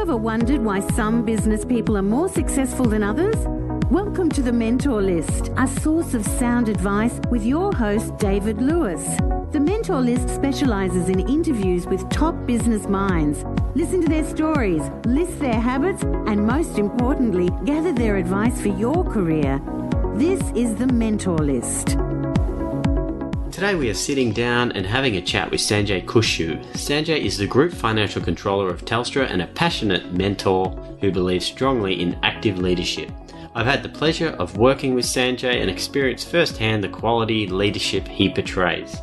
ever wondered why some business people are more successful than others? Welcome to the Mentorlist, a source of sound advice with your host, David Lewis. The Mentorlist specialises in interviews with top business minds. Listen to their stories, list their habits, and most importantly, gather their advice for your career. This is the Mentorlist. Today we are sitting down and having a chat with Sanjay Khushu. Sanjay is the Group Financial Controller of Telstra and a passionate mentor who believes strongly in active leadership. I've had the pleasure of working with Sanjay and experienced firsthand the quality leadership he portrays.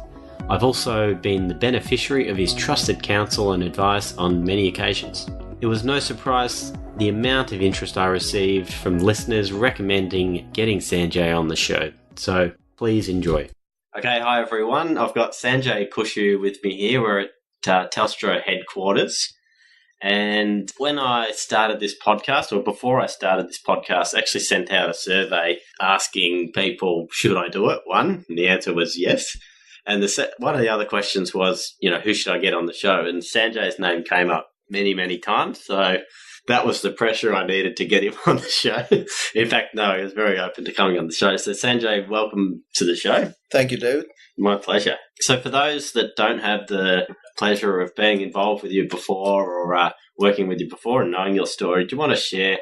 I've also been the beneficiary of his trusted counsel and advice on many occasions. It was no surprise the amount of interest I received from listeners recommending getting Sanjay on the show. So please enjoy. Okay, hi everyone. I've got Sanjay Khushu with me here. We're at Telstra headquarters. And when I started this podcast, or before I started this podcast, I actually sent out a survey asking people, should I do it? One, and the answer was yes. And one of the other questions was, who should I get on the show? And Sanjay's name came up many, many times. So that was the pressure I needed to get him on the show. In fact, no, he was very open to coming on the show. So Sanjay, welcome to the show. Thank you, David. My pleasure. So for those that don't have the pleasure of being involved with you before or working with you before and knowing your story, do you want to share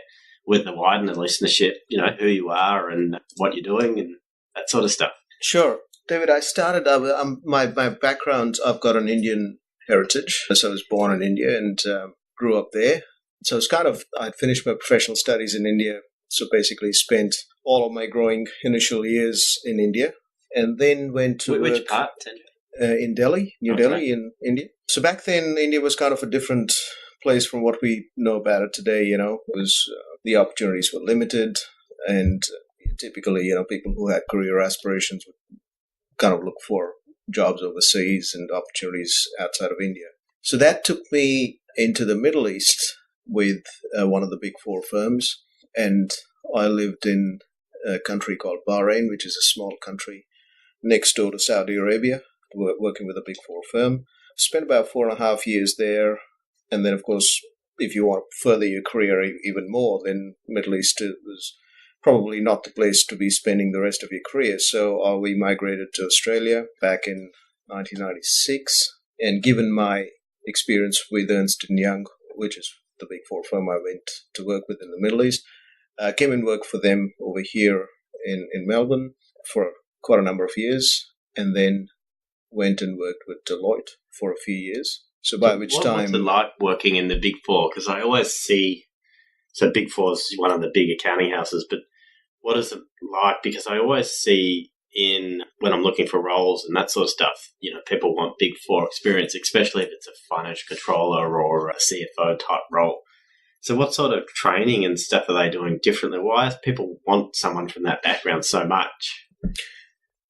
with the wider listenership, who you are and what you're doing and that sort of stuff? Sure. David, I started, my background, I've got an Indian heritage. So I was born in India and grew up there. So it's I'd finished my professional studies in India. So basically spent all of my growing initial years in India and then went to Which part? In Delhi, New Delhi in India. So back then, India was kind of a different place from what we know about it today. It was the opportunities were limited, and typically, people who had career aspirations would kind of look for jobs overseas and opportunities outside of India. So that took me into the Middle East with one of the big four firms, and I lived in a country called Bahrain, which is a small country next door to Saudi Arabia, working with a big four firm. Spent about 4.5 years there. And then, of course, if you want to further your career even more, then Middle East was probably not the place to be spending the rest of your career. So we migrated to Australia back in 1996. And given my experience with Ernst Young, which is the big four firm I went to work with in the Middle East, came and worked for them over here in Melbourne for quite a number of years, and then went and worked with Deloitte for a few years. So by which time... What's it like working in the Big Four? Because I always see... So Big Four is one of the big accounting houses, but what is it like? Because I always see when I'm looking for roles and that sort of stuff, people want Big Four experience, especially if it's a financial controller or a CFO type role. So what sort of training and stuff are they doing differently? Why do people want someone from that background so much?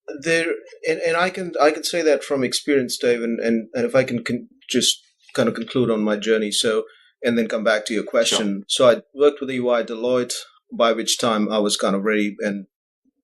And I can say that from experience, Dave, and if I can just kind of conclude on my journey, and then come back to your question. Sure. So I worked with EY Deloitte, by which time I was kind of ready and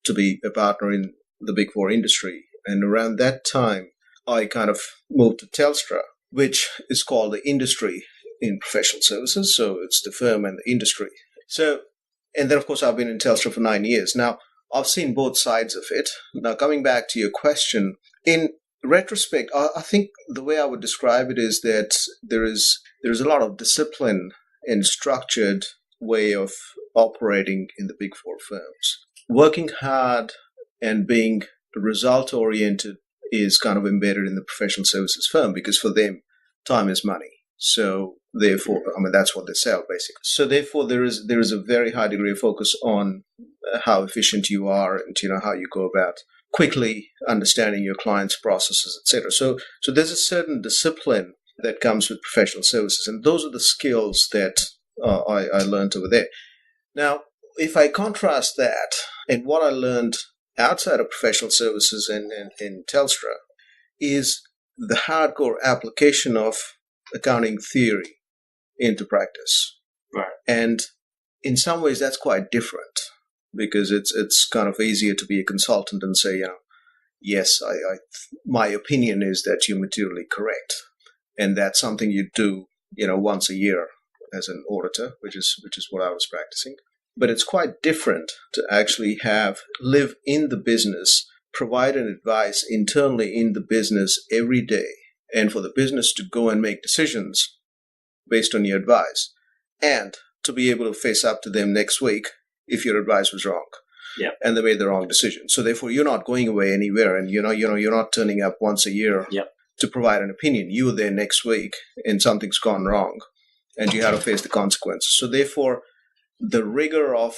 to be a partner in the Big Four industry. And around that time, I kind of moved to Telstra, which is called the industry in professional services. So it's the firm and the industry. And then, of course, I've been in Telstra for 9 years. Now, I've seen both sides of it. Now, coming back to your question, in retrospect, I think the way I would describe it is that there is a lot of discipline and structured way of operating in the Big Four firms. Working hard and being result-oriented is kind of embedded in the professional services firm because for them, time is money. So therefore, that's what they sell basically. So therefore, there is a very high degree of focus on how efficient you are and how you go about quickly understanding your clients' processes, etc. So there's a certain discipline that comes with professional services, and those are the skills that I learned over there. Now, if I contrast that and what I learned outside of professional services in Telstra is the hardcore application of accounting theory into practice. Right. And in some ways that's quite different because it's kind of easier to be a consultant and say, yes, my opinion is that you're materially correct. And that's something you do, once a year as an auditor, which is what I was practicing. But it's quite different to actually live in the business, provide an advice internally in the business every day, and for the business to go and make decisions based on your advice, and to be able to face up to them next week if your advice was wrong. Yeah. And they made the wrong decision. So therefore, you're not going away anywhere, and you're not turning up once a year to provide an opinion. You were there next week, and something's gone wrong, and you have to face the consequences. So therefore, the rigor of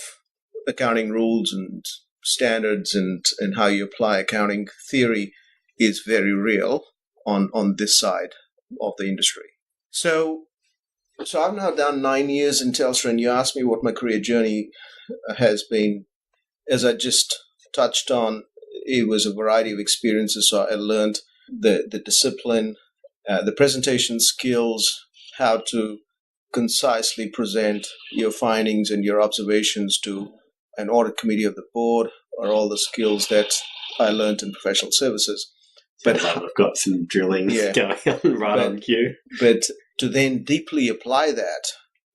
accounting rules and standards and how you apply accounting theory is very real on this side of the industry. So I've now done 9 years in Telstra, and you asked me what my career journey has been. As I just touched on, it was a variety of experiences. So I learned the discipline, the presentation skills, how to concisely present your findings and your observations to an audit committee of the board, are all the skills that I learned in professional services. But I've got some drilling going on on cue. But to then deeply apply that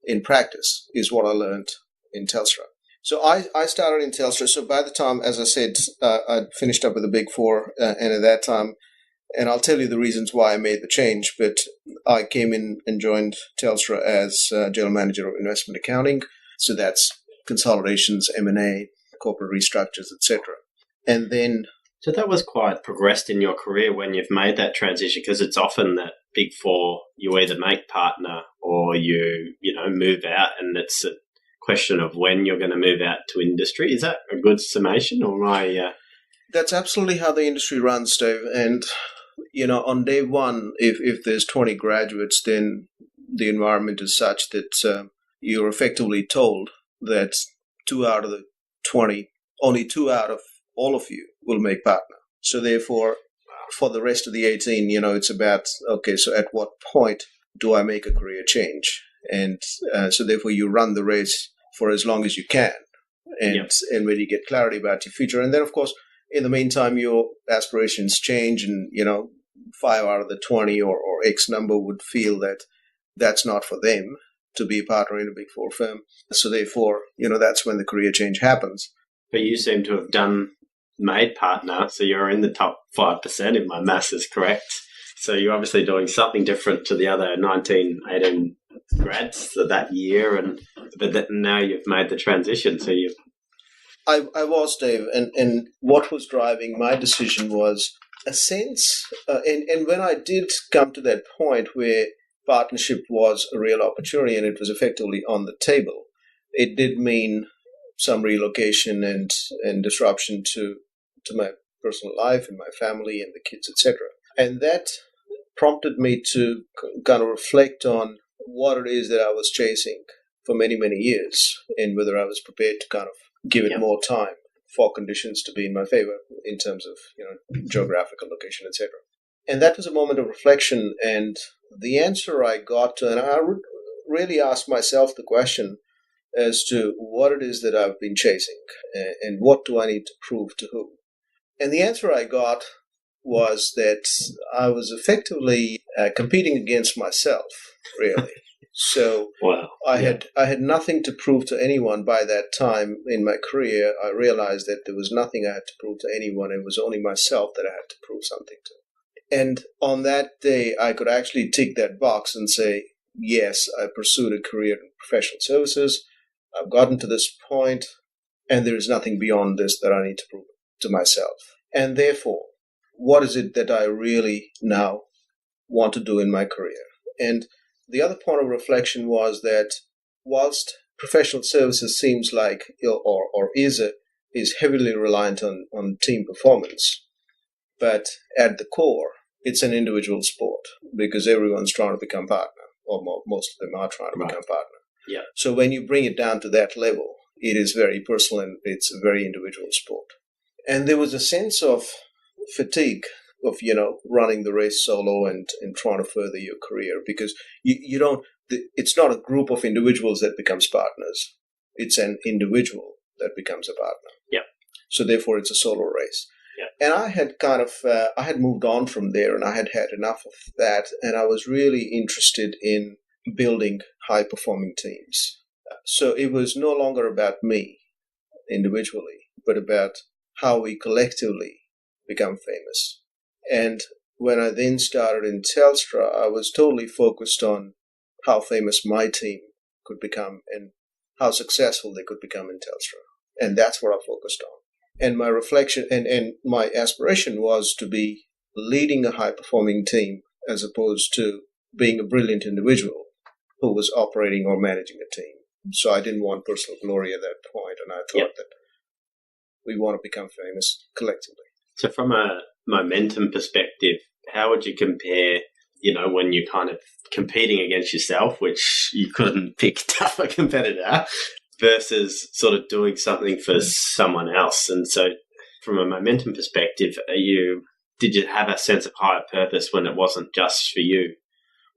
in practice is what I learned in Telstra. So I started in Telstra. So by the time, as I said, I'd finished up with the Big Four, and at that time, and I'll tell you the reasons why I made the change, but I came in and joined Telstra as General Manager of Investment Accounting. So that's consolidations, M&A, corporate restructures, etc. And then... So that was quite progressed in your career when you've made that transition, because it's often that Big Four, you either make partner or you move out, and it's a question of when you're going to move out to industry. Is that a good summation, or am I... That's absolutely how the industry runs, Dave. And on day one, if there's 20 graduates, then the environment is such that you're effectively told that 2 out of the 20, only 2 out of all of you will make partner. So therefore, for the rest of the 18, it's about, okay, so at what point do I make a career change? And so therefore you run the race for as long as you can. And when you get clarity about your future. And then, of course, in the meantime, your aspirations change, and 5 out of the 20 or X number would feel that that's not for them to be a partner in a Big Four firm. So therefore, that's when the career change happens. But you seem to have made partner, so you're in the top 5% if my maths is correct. So you're obviously doing something different to the other 19, 18 grads that year, but now you've made the transition. So you... I was, Dave, and what was driving my decision was a sense, and when I did come to that point where partnership was a real opportunity and it was effectively on the table, it did mean some relocation and disruption to my personal life and my family and the kids, etc. And that prompted me to kind of reflect on what it is that I was chasing for many, many years, and whether I was prepared to kind of give it more time for conditions to be in my favor in terms of geographical location, etc. And that was a moment of reflection, and the answer I got to, and I really asked myself the question as to what it is that I've been chasing and what do I need to prove to who. And the answer I got was that I was effectively competing against myself, really. So I had nothing to prove to anyone by that time in my career. I realized that there was nothing I had to prove to anyone. It was only myself that I had to prove something to. And on that day, I could actually tick that box and say, yes, I pursued a career in professional services. I've gotten to this point, and there is nothing beyond this that I need to prove to myself. And therefore, what is it that I really now want to do in my career? And the other point of reflection was that whilst professional services seems like or is heavily reliant on team performance, but at the core, it's an individual sport because everyone's trying to become partner, or most of them are trying to become partner. Yeah. So when you bring it down to that level, it is very personal and it's a very individual sport. And there was a sense of fatigue of, running the race solo and trying to further your career, because it's not a group of individuals that becomes partners. It's an individual that becomes a partner. Yeah. So therefore it's a solo race. Yeah. And I had I had moved on from there, and I had had enough of that. And I was really interested in building high-performing teams. So it was no longer about me individually, but about how we collectively become famous. And when I then started in Telstra, I was totally focused on how famous my team could become and how successful they could become in Telstra. And that's what I focused on. And my reflection and my aspiration was to be leading a high-performing team as opposed to being a brilliant individual who was operating or managing a team. So I didn't want personal glory at that point, and I thought that we want to become famous collectively. So from a momentum perspective, how would you compare, when you're kind of competing against yourself, which you couldn't pick a tougher competitor, versus sort of doing something for someone else? And so from a momentum perspective, did you have a sense of higher purpose when it wasn't just for you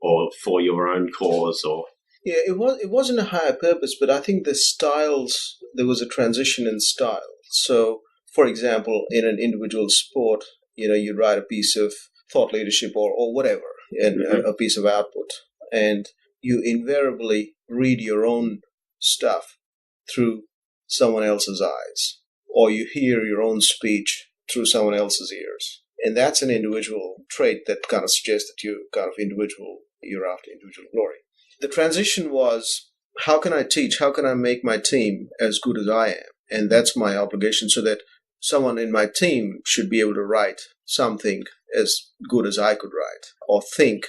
or for your own cause? Or yeah, it wasn't a higher purpose, but I think there was a transition in style. So, for example, in an individual sport, you write a piece of thought leadership or whatever, and a piece of output, and you invariably read your own stuff through someone else's eyes, or you hear your own speech through someone else's ears. And that's an individual trait that kind of suggests that you're after individual glory. The transition was, how can I teach? How can I make my team as good as I am? And that's my obligation, so that someone in my team should be able to write something as good as I could write, or think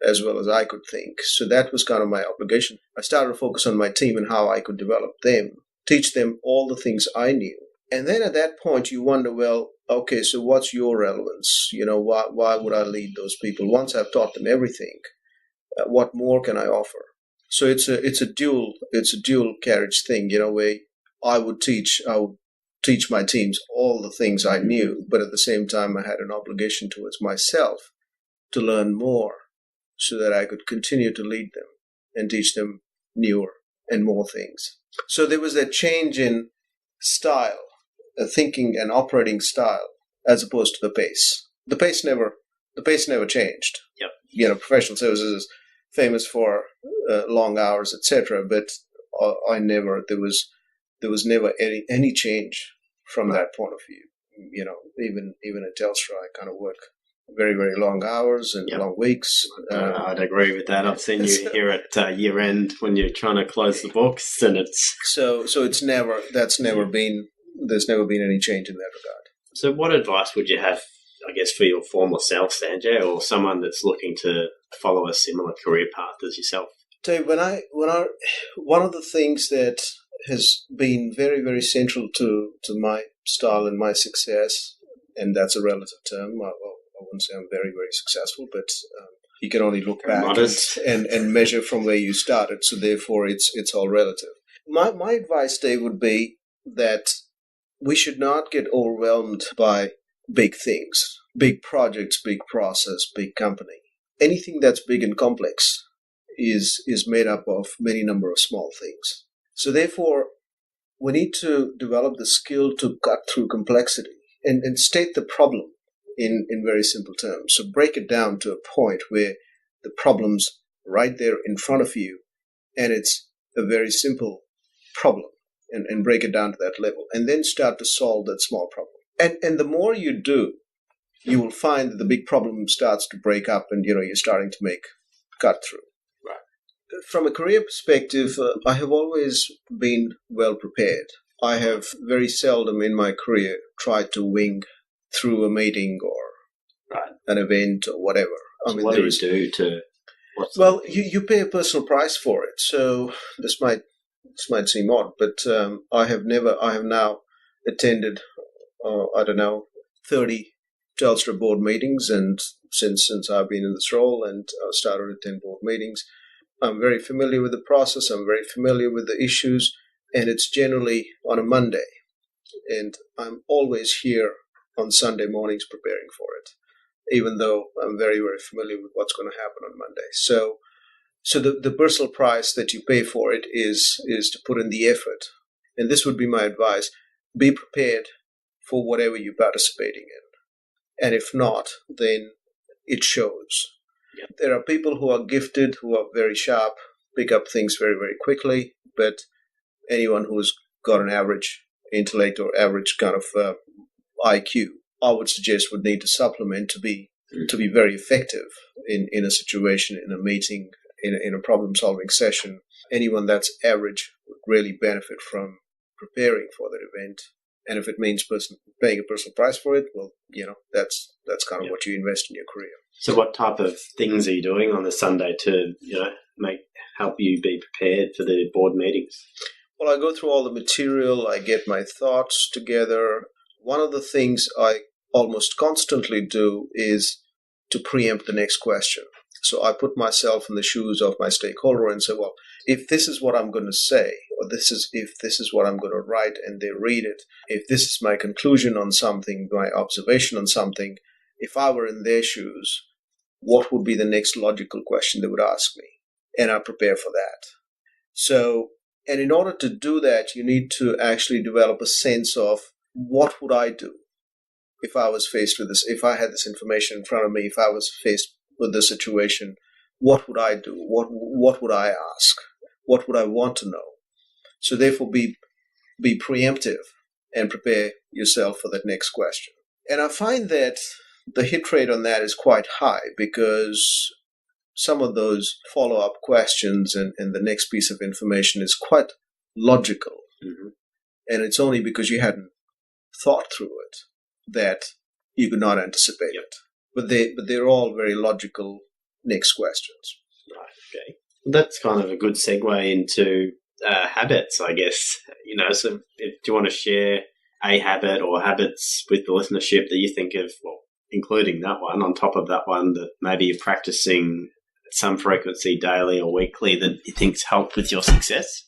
as well as I could think. So that was kind of my obligation. I started to focus on my team and how I could develop them, teach them all the things I knew. And then at that point, you wonder, well, okay, so what's your relevance? Why would I lead those people? Once I've taught them everything, what more can I offer? So it's a dual carriage thing, where I would teach my teams all the things I knew, but at the same time I had an obligation towards myself to learn more so that I could continue to lead them and teach them newer and more things. So there was that change in style, thinking and operating style, as opposed to the pace. The pace never changed. Yep. Professional services is famous for long hours, etc. But there was never any change from that point of view. Even at Telstra, I kind of work very, very long hours and long weeks. I'd agree with that. I've seen you here at year end when you're trying to close the books, and it's so there's never been any change in that regard. So what advice would you have, I guess, for your former self, Sanjay, or someone that's looking to follow a similar career path as yourself? Dave, one of the things that has been very, very central to my style and my success, and that's a relative term. I wouldn't say I'm very, very successful, but you can only look back and measure from where you started. So therefore, it's all relative. My advice, Dave, would be that we should not get overwhelmed by big things, big projects, big process, big company. Anything that's big and complex is made up of many number of small things. So therefore, we need to develop the skill to cut through complexity and state the problem in very simple terms. So break it down to a point where the problem's right there in front of you, and it's a very simple problem, and break it down to that level, and then start to solve that small problem. And the more you do, you will find that the big problem starts to break up, and you're starting to make cut through. Right. From a career perspective, I have always been well prepared. I have very seldom in my career tried to wing through a meeting or an event or whatever. So what do you do to? Well, you pay a personal price for it. So this might seem odd, but I have now attended 30 Telstra board meetings, and since I've been in this role, and I started to attend board meetings, I'm very familiar with the process. I'm very familiar with the issues, and it's generally on a Monday, and I'm always here on Sunday mornings preparing for it, even though I'm very, very familiar with what's going to happen on Monday. So the personal price that you pay for it is to put in the effort. And this would be my advice. Be prepared for whatever you're participating in. And if not, then it shows. There are people who are gifted, who are very sharp, pick up things very, very quickly, but anyone who's got an average intellect or average kind of IQ, I would suggest would need to supplement to be very effective in a situation, in a meeting, in a problem-solving session. Anyone that's average would really benefit from preparing for that event. And if it means paying a personal price for it, well, that's kind of what you invest in your career. So what type of things are you doing on the Sunday to, help you be prepared for the board meetings? Well, I go through all the material, I get my thoughts together. One of the things I almost constantly do is to preempt the next question. So I put myself in the shoes of my stakeholder and say, well, if this is what I'm going to say, or if this is what I'm going to write and they read it, if this is my conclusion on something, my observation on something, if I were in their shoes, what would be the next logical question they would ask me? And I prepare for that. So, and in order to do that, you need to actually develop a sense of what would I do if I was faced with this, if I had this information in front of me, if I was faced with this situation, what would I do? What would I ask? What would I want to know? So therefore be preemptive and prepare yourself for that next question. And I find that the hit rate on that is quite high because some of those follow-up questions and the next piece of information is quite logical. Mm-hmm. And it's only because you hadn't thought through it that you could not anticipate it. But they're all very logical next questions. Right, okay. That's kind of a good segue into habits, I guess. So do you want to share a habit or habits with the listenership that you think of, well, including that one, on top of that one, that maybe you're practicing at some frequency daily or weekly that you think's helped with your success?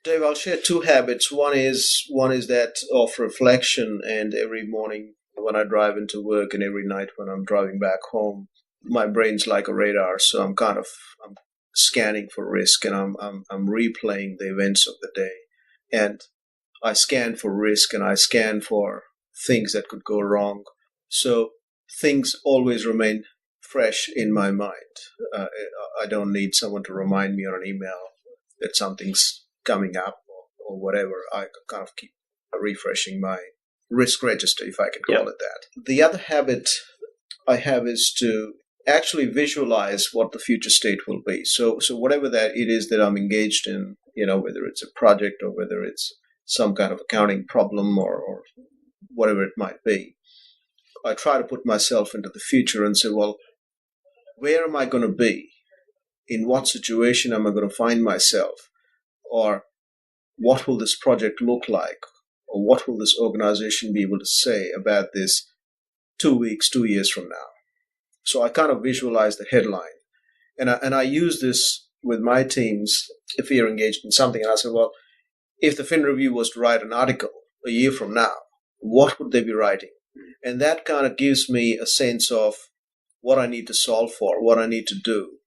Dave, I'll share two habits. One is that of reflection, and every morning when I drive into work and every night when I'm driving back home, my brain's like a radar. So I'm scanning for risk, and I'm replaying the events of the day. And I scan for risk and I scan for things that could go wrong. So things always remain fresh in my mind. I don't need someone to remind me on an email that something's coming up or whatever. I kind of keep refreshing my risk register, if I can call it that. The other habit I have is to actually visualize what the future state will be. So whatever that it is that I'm engaged in, whether it's a project or whether it's some kind of accounting problem or whatever it might be, I try to put myself into the future and say, well, where am I going to be? In what situation am I going to find myself? Or what will this project look like? Or what will this organization be able to say about this 2 weeks, 2 years from now? So I kind of visualize the headline. And I use this with my teams if we are engaged in something. And I say, well, if the Fin Review was to write an article a year from now, what would they be writing? And that kind of gives me a sense of what I need to solve for, what I need to do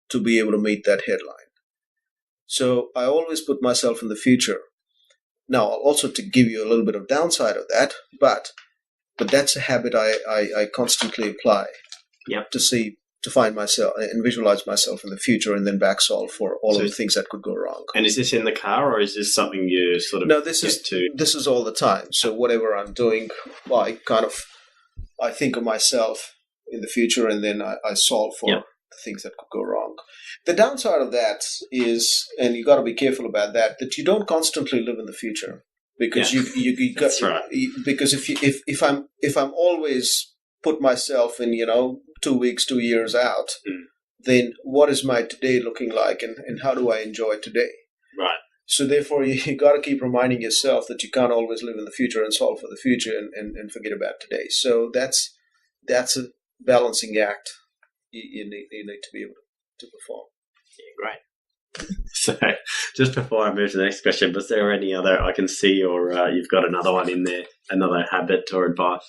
to be able to meet that headline. So I always put myself in the future. Now, also to give you a little bit of downside of that, but that's a habit I constantly apply to find myself and visualize myself in the future and then back solve for all of the things that could go wrong. And is this in the car or is this something you sort of... No, this is all the time. So whatever I'm doing, I think of myself in the future and then I solve for the things that could go wrong. The downside of that is, and you got to be careful about that you don't constantly live in the future because you got, that's right. Because if I'm always put myself in 2 weeks, 2 years out, then what is my today looking like and how do I enjoy today? Right. So therefore you got to keep reminding yourself that you can't always live in the future and solve for the future and forget about today. So that's a balancing act you need to be able to perform. Yeah, great. So just before I move to the next question, was there any other, I can see you've got another one in there, another habit or advice?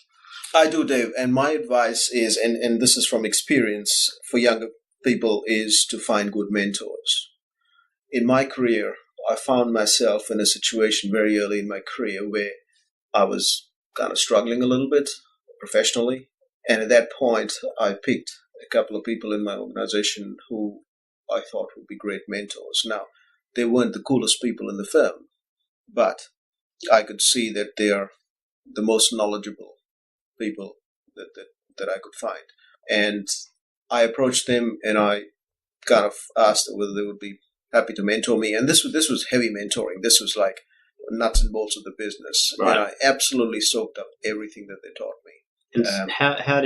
I do, Dave. And my advice is, and this is from experience for younger people, is to find good mentors. In my career, I found myself in a situation very early in my career where I was kind of struggling a little bit professionally. And at that point, I picked a couple of people in my organization who I thought would be great mentors. Now, they weren't the coolest people in the firm, but I could see that they are the most knowledgeable people that I could find. And I approached them and I kind of asked them whether they would be happy to mentor me. And this was heavy mentoring. This was like nuts and bolts of the business. Right. And I absolutely soaked up everything that they taught me. And how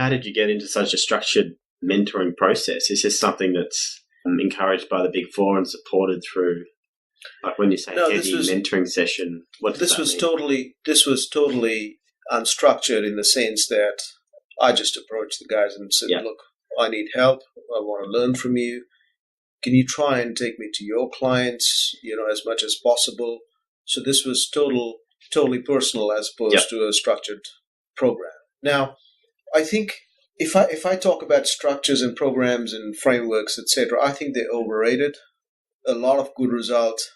did you get into such a structured mentoring process? Is this something that's encouraged by the Big Four and supported through, like when you say heavy mentoring session? What does that mean? This was totally unstructured in the sense that I just approached the guys and said, "Look, I need help. I want to learn from you. Can you try and take me to your clients, as much as possible?" So this was totally personal as opposed to a structured program. Now, I think if I talk about structures and programs and frameworks, etc., I think they're overrated. A lot of good results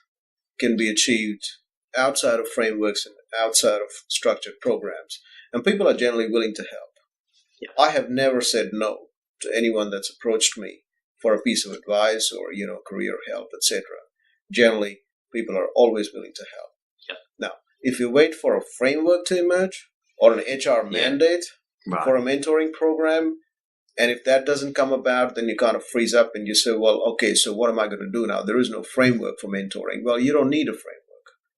can be achieved outside of frameworks and outside of structured programs, and people are generally willing to help. Yeah. I have never said no to anyone that's approached me for a piece of advice or career help, etc. Generally, people are always willing to help. Yeah. Now, if you wait for a framework to emerge or an HR mandate for a mentoring program, and if that doesn't come about, then you kind of freeze up and you say, well, okay, so what am I going to do now? There is no framework for mentoring. Well, you don't need a framework.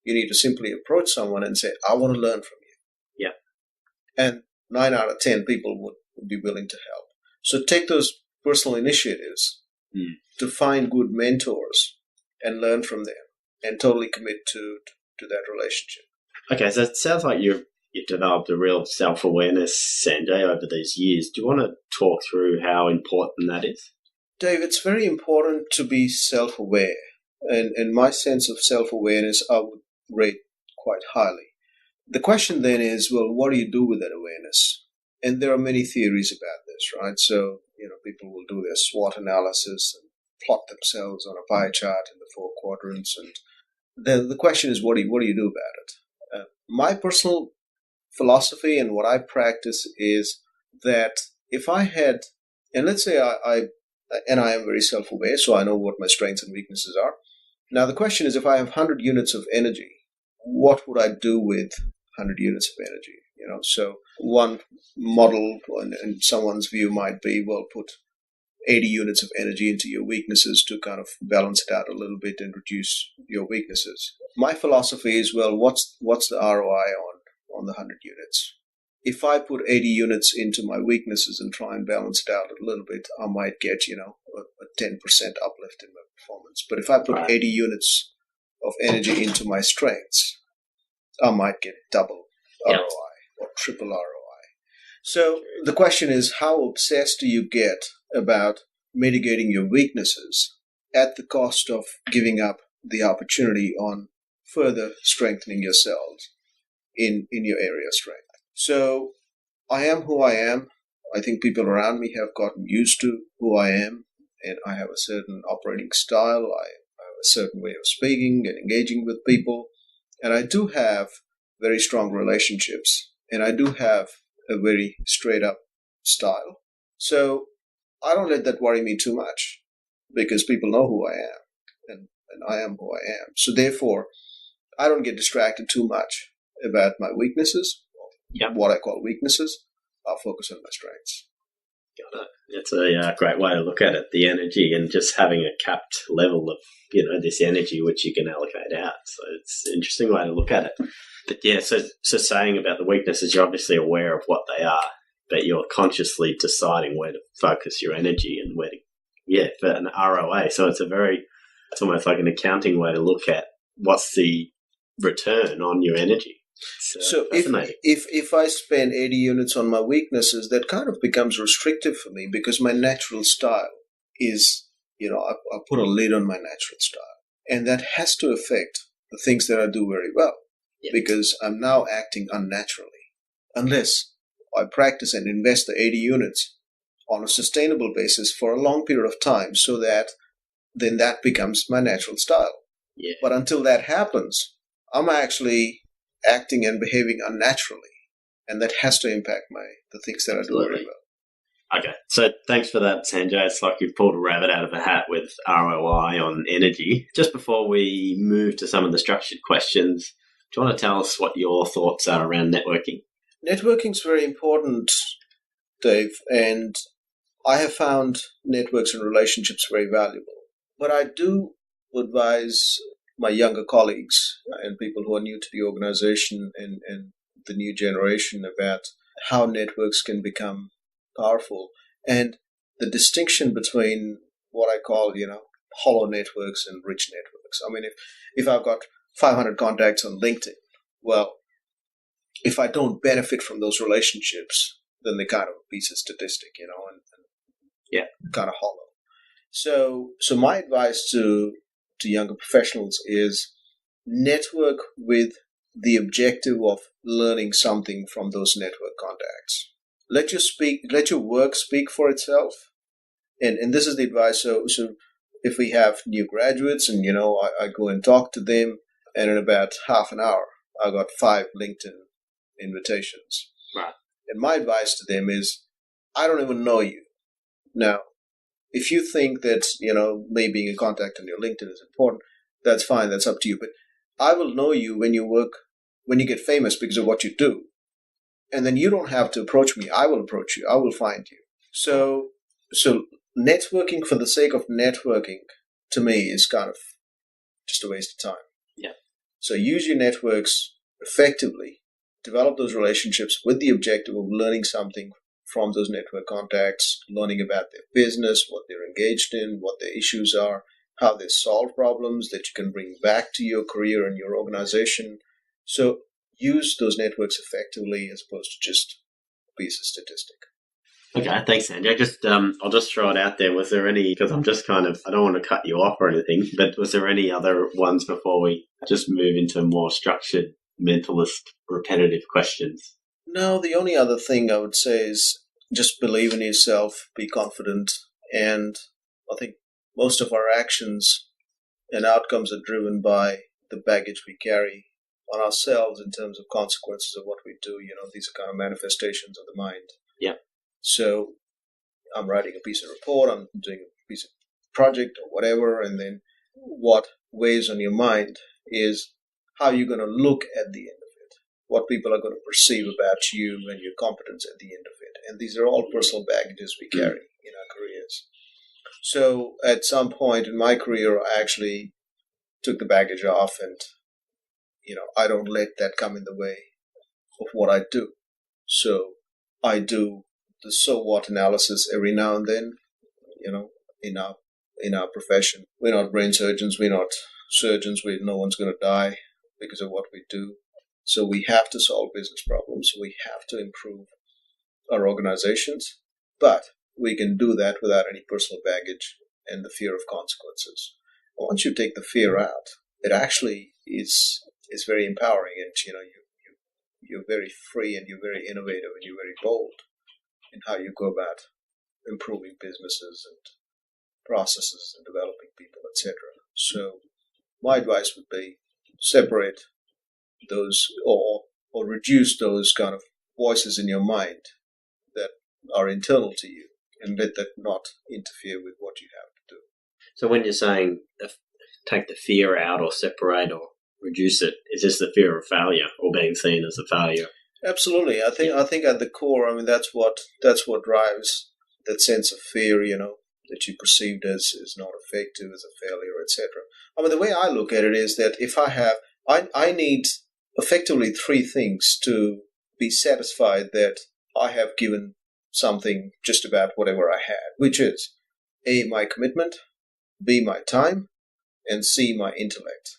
You need to simply approach someone and say, I want to learn from you. Yeah. And 9 out of 10 people would be willing to help. So take those personal initiatives to find good mentors and learn from them and totally commit to that relationship. Okay, so it sounds like you've developed a real self-awareness, Sanjay, over these years. Do you want to talk through how important that is? Dave, it's very important to be self-aware. And my sense of self-awareness I would rate quite highly. The question then is, well, what do you do with that awareness? And there are many theories about this, right? So, people will do their SWOT analysis and plot themselves on a pie chart in the 4 quadrants. And then the question is, what do you do about it? My personal philosophy and what I practice is that if I had, and let's say I am very self-aware, so I know what my strengths and weaknesses are. Now, the question is, if I have 100 units of energy, what would I do with 100 units of energy? So one model in someone's view might be, well, put 80 units of energy into your weaknesses to kind of balance it out a little bit and reduce your weaknesses. My philosophy is, well, what's the ROI on the 100 units? If I put 80 units into my weaknesses and try and balance it out a little bit, I might get, a 10% uplift in my performance. But if I put 80 units of energy into my strengths, I might get double ROI or triple ROI. So the question is, how obsessed do you get about mitigating your weaknesses at the cost of giving up the opportunity on further strengthening yourselves in your area of strength? So I am who I am. I think people around me have gotten used to who I am, and I have a certain operating style. I have a certain way of speaking and engaging with people, and I do have very strong relationships, and I do have a very straight-up style. So I don't let that worry me too much because people know who I am, and I am who I am. So therefore, I don't get distracted too much about my weaknesses, what I call weaknesses. I'll focus on my strengths. Got it. It's a great way to look at it, the energy, and just having a capped level of, this energy which you can allocate out. So it's an interesting way to look at it. But yeah, so saying about the weaknesses, you're obviously aware of what they are, but you're consciously deciding where to focus your energy and where to, for an ROA. So it's almost like an accounting way to look at what's the return on your energy. So if I spend 80 units on my weaknesses, that kind of becomes restrictive for me because my natural style is, I put a lid on my natural style. And that has to affect the things that I do very well because I'm now acting unnaturally. Unless I practice and invest the 80 units on a sustainable basis for a long period of time so that then that becomes my natural style. Yeah. But until that happens, I'm actually acting and behaving unnaturally, and that has to impact the things that I do very well. Okay, so thanks for that, Sanjay. It's like you've pulled a rabbit out of a hat with ROI on energy. Just before we move to some of the structured questions, do you want to tell us what your thoughts are around networking? Networking is very important, Dave, and I have found networks and relationships very valuable. But I do advise my younger colleagues and people who are new to the organization and the new generation about how networks can become powerful and the distinction between what I call, hollow networks and rich networks. I mean, if I've got 500 contacts on LinkedIn, well, if I don't benefit from those relationships, then they're kind of a piece of statistic, and yeah, kind of hollow. So my advice to younger professionals is network with the objective of learning something from those network contacts. Let your work speak for itself. And this is the advice. So if we have new graduates and, I go and talk to them, and in about half an hour, I got 5 LinkedIn invitations. Right. And my advice to them is, I don't even know you. Now, if you think that, me being in contact on your LinkedIn is important, that's fine. That's up to you. But I will know you when you get famous because of what you do. And then you don't have to approach me. I will approach you. I will find you. So networking for the sake of networking, to me, is kind of just a waste of time. Yeah. So use your networks effectively, develop those relationships with the objective of learning something from those network contacts, learning about their business, what they're engaged in, what their issues are, how they solve problems that you can bring back to your career and your organization. So use those networks effectively as opposed to just a piece of statistic. Okay, thanks, Sanjay. I'll just throw it out there. Was there any, because I'm just I don't want to cut you off or anything, but was there any other ones before we just move into more structured, mentalist, repetitive questions? No, the only other thing I would say is just believe in yourself, be confident, and I think most of our actions and outcomes are driven by the baggage we carry on ourselves in terms of consequences of what we do. These are kind of manifestations of the mind. Yeah. So I'm writing a piece of report, I'm doing a piece of project or whatever, and then what weighs on your mind is how you're going to look at the end of it, what people are going to perceive about you and your competence at the end of it. And these are all personal baggages we carry in our careers. So at some point in my career, I actually took the baggage off and, I don't let that come in the way of what I do. So I do the so what analysis every now and then, in our profession. We're not brain surgeons, we're not surgeons, no one's going to die because of what we do. So we have to solve business problems. We have to improve our organizations, but we can do that without any personal baggage and the fear of consequences. Once you take the fear out, it actually is very empowering, and you're very free and you're very innovative and you're very bold in how you go about improving businesses and processes and developing people, etc. So my advice would be separate those or reduce those kind of voices in your mind that are internal to you and let that not interfere with what you have to do. So when you're saying take the fear out or separate or reduce it, is this the fear of failure or being seen as a failure? Absolutely. I think at the core, that's what drives that sense of fear, that you perceived as not effective, as a failure, etc. The way I look at it is that if I need effectively 3 things to be satisfied that I have given something just about whatever I had, which is A, my commitment, B, my time, and C, my intellect.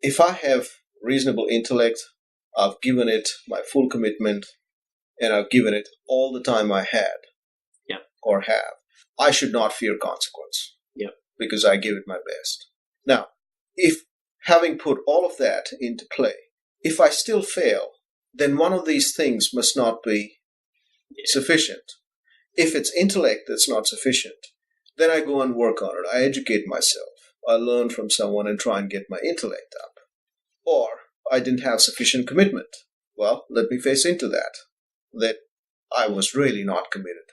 If I have reasonable intellect, I've given it my full commitment, and I've given it all the time I had or have, I should not fear consequence because I give it my best. Now, if having put all of that into play, if I still fail, then one of these things must not be sufficient. If it's intellect that's not sufficient, then I go and work on it. I educate myself. I learn from someone and try and get my intellect up. Or I didn't have sufficient commitment. Well, let me face into that I was really not committed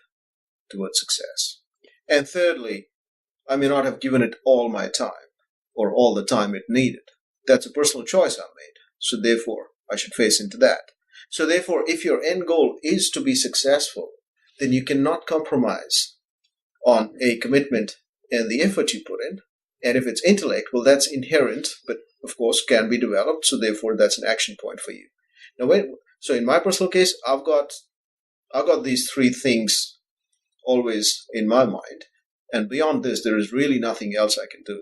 towards success. And thirdly, I may not have given it all my time or all the time it needed. That's a personal choice I made. So therefore, I should face into that. So therefore, if your end goal is to be successful, then you cannot compromise on a commitment and the effort you put in. And if it's intellect, well, that's inherent, but of course can be developed. So therefore, that's an action point for you. Now, so in my personal case, I've got these three things always in my mind. And beyond this, there is really nothing else I can do.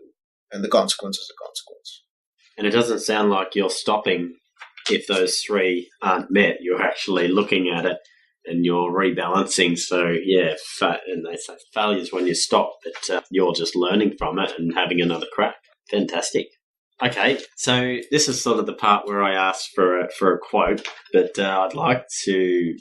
And the consequence is the consequence. And it doesn't sound like you're stopping if those three aren't met. You're actually looking at it and you're rebalancing. So, yeah, and they say failure is when you stop, but you're just learning from it and having another crack. Fantastic. Okay, so this is sort of the part where I asked for a quote, but I'd like to,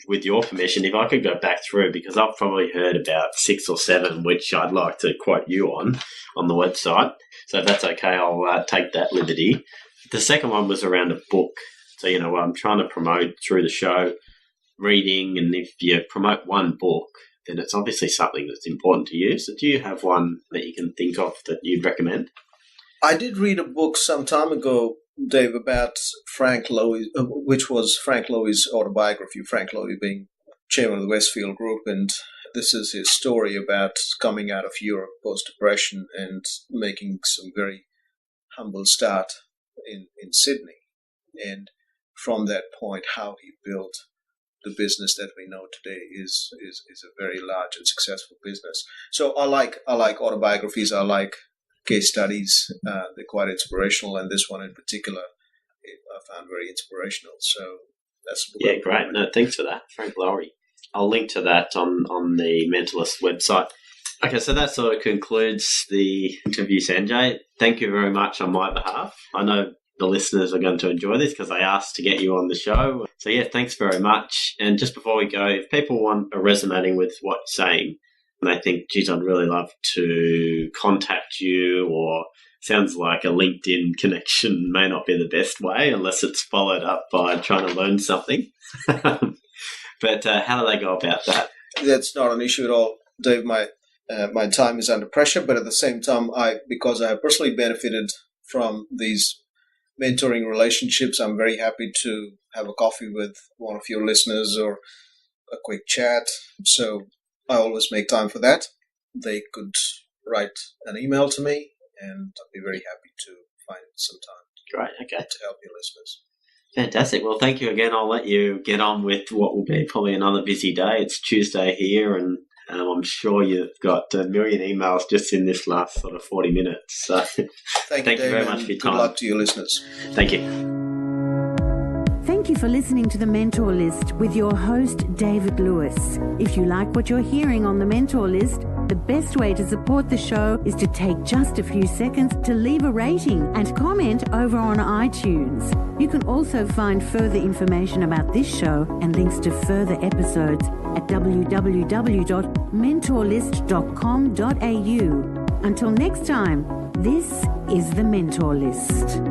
with your permission, if I could go back through, because I've probably heard about 6 or 7, which I'd like to quote you on the website. So if that's okay, I'll take that liberty. The second one was around a book. So, I'm trying to promote through the show reading, and if you promote one book, then it's obviously something that's important to you. So do you have one that you can think of that you'd recommend? I did read a book some time ago, Dave, about Frank Lowy, which was Frank Lowy's autobiography, Frank Lowy being chairman of the Westfield Group, and this is his story about coming out of Europe post-depression and making some very humble start in Sydney. And from that point, how he built the business that we know today is a very large and successful business. So I like autobiographies. I like case studies. They're quite inspirational, and this one in particular I found very inspirational. So that's yeah, great. No, thanks for that, Frank Lowy. I'll link to that on the Mentorlist website. Okay, so that sort of concludes the interview, Sanjay. Thank you very much on my behalf. I know the listeners are going to enjoy this because I asked to get you on the show. So, yeah, thanks very much. And just before we go, if people are resonating with what you're saying and they think, geez, I'd really love to contact you, or sounds like a LinkedIn connection may not be the best way unless it's followed up by trying to learn something. But how do they go about that? That's not an issue at all, Dave. My time is under pressure, but at the same time, because I have personally benefited from these mentoring relationships, I'm very happy to have a coffee with one of your listeners or a quick chat. So I always make time for that. They could write an email to me, and I'd be very happy to find some time. Great, okay. To help your listeners. Fantastic. Well, thank you again. I'll let you get on with what will be probably another busy day. It's Tuesday here, and I'm sure you've got a million emails just in this last sort of 40 minutes. So thank you very much for your time. Good luck to your listeners. Thank you. Thank you for listening to The Mentor List with your host, David Lewis. If you like what you're hearing on The Mentor List, the best way to support the show is to take just a few seconds to leave a rating and comment over on iTunes. You can also find further information about this show and links to further episodes at www.mentorlist.com.au. Until next time, this is The Mentor List.